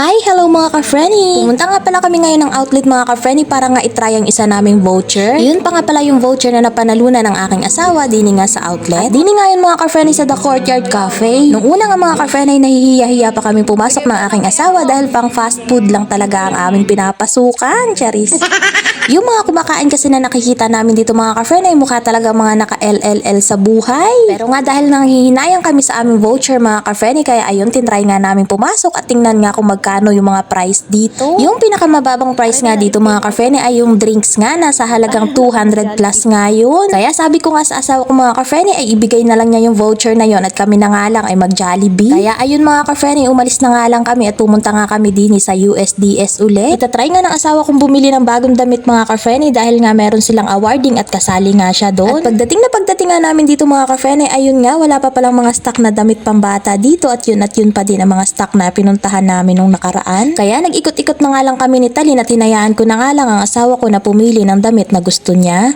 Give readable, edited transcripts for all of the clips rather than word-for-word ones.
Hi! Hello mga ka-Frenny! Pumunta nga pala kami ngayon ng outlet mga ka-Frenny para nga itry ang isa naming voucher. Yun pa nga pala yung voucher na napanalunan ng aking asawa dini nga sa outlet. At dini nga yun mga ka-Frenny sa The Courtyard Cafe. Nung una nga mga ka-Frenny ay nahihiya-hiya pa kami pumasok ng aking asawa dahil pang fast food lang talaga ang aming pinapasukan. Charis! Yung mga kumakain kasi na nakikita namin dito mga ka-Frenny ay mukha talaga mga naka-LLL sa buhay. Pero nga dahil nanghihinayang kami sa aming voucher mga ka-Frenny kaya ayun tinry nga namin pumasok at tingnan nga kung magkano yung mga price dito. Yung pinakamababang price nga dito mga ka-Frenny ay yung drinks nga nasa halagang 200 plus nga yun. Kaya sabi ko nga sa asawa ko mga ka-Frenny ay ibigay na lang niya yung voucher na yun at kami na nga lang ay mag-Jollibee. Kaya ayun mga ka-Frenny umalis na nga lang kami at pumunta nga kami din sa USDS ulit. Itatry nga ng asawa kong bumili ng bagong damit mga ka-Frenny dahil nga meron silang awarding at kasali nga siya doon. At pagdating nga namin dito mga ka-Frenny ayun nga wala pa palang mga stock na damit pambata dito at yun pa din ang mga stock na pinuntahan namin nung nakaraan. Kaya nag-ikot-ikot na nga lang kami ni Talin at hinayaan ko na nga lang ang asawa ko na pumili ng damit na gusto niya.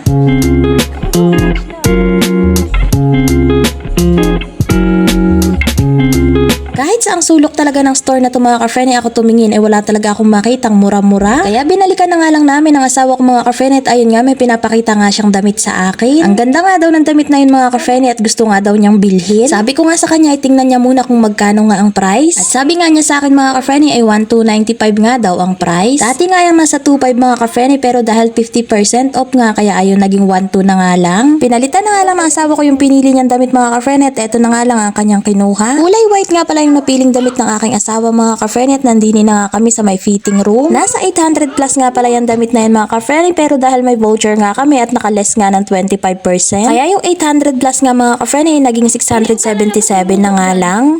Kahit sa ang sulok talaga ng store na to mga ka-Frenny ako tumingin ay wala talaga akong makitang mura-mura. Kaya binalikan na nga lang namin ang asawa ko mga ka-Frenny at ayun nga may pinapakita nga siyang damit sa akin. Ang ganda nga daw ng damit na yun mga ka-Frenny at gusto nga daw niyang bilhin. Sabi ko nga sa kanya ay tingnan niya muna kung magkano nga ang price. At sabi nga niya sa akin mga ka-Frenny ay 1,295 nga daw ang price. Dati nga yung nasa 2,500 mga ka-Frenny pero dahil 50% off nga kaya ayun naging 1,200 na nga lang. Pinalitan na nga lang ng asawa ko yung pinili niyang damit mga ka-Frenny at eto na nga lang ang kanyang kinuha. Kulay white nga pala yung napiling damit ng aking asawa mga ka-Frenny at nandini na nga kami sa may fitting room. Nasa 800 plus nga pala yung damit na yan mga ka-Frenny pero dahil may voucher nga kami at nakaless nga ng 25%. Kaya yung 800 plus nga mga ka-Frenny naging 677 na nga lang.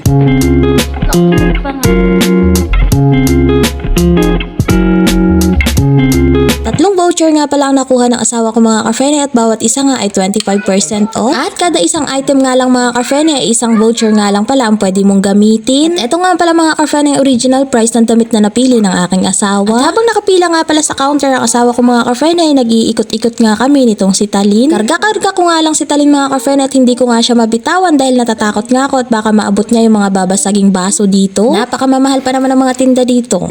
Tatlong voucher nga pala ang nakuha ng asawa ko mga ka-Frenny at bawat isa nga ay 25% off. At kada isang item nga lang mga ka-Frenny ay isang voucher nga lang pala ang pwede mong gamitin. At eto nga pala mga ka-Frenny original price ng damit na napili ng aking asawa. At habang nakapila nga pala sa counter ang asawa ko mga ka-Frenny ay nag-iikot-ikot nga kami nitong si Talin. Karga-karga ko nga lang si Talin mga ka-Frenny at hindi ko nga siya mabitawan dahil natatakot nga ako at baka maabot niya yung mga babasaging baso dito. Napakamamahal pa naman ang mga tinda dito.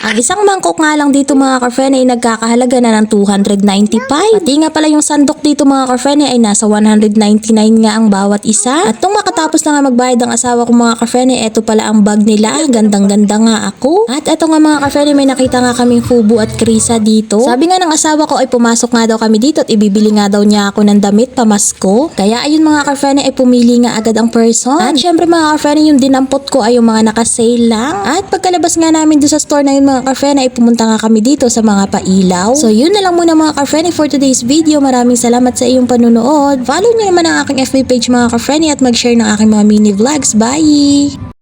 Ang isang mangkok nga lang dito mga ka-Frenny ay nagkakahalaga na ng 295. Pati nga pala yung sandok dito mga ka-Frenny ay nasa 199 nga ang bawat isa. At nung makatapos na nga magbayad ang asawa ko mga ka-Frenny, eto pala ang bag nila. Gandang-ganda nga ako. At eto nga mga ka-Frenny, may nakita nga kaming Fubu at Krisa dito. Sabi nga ng asawa ko ay pumasok nga daw kami dito at ibibili nga daw niya ako ng damit pamasko. Kaya ayun mga ka-Frenny ay pumili nga agad ang person. At syempre mga ka-Frenny yung dinampot ko ay yung mga nakasale lang. At pagkalabas nga namin doon sa store na yun mga ka-Frenny ay pumunta nga kami dito sa mga pailaw. So yun na lang muna mga ka-Frenny for today's video. Maraming salamat sa iyong panunood. Follow nyo naman ang aking FB page mga ka-Frenny at mag-share ng aking mga mini vlogs. Bye!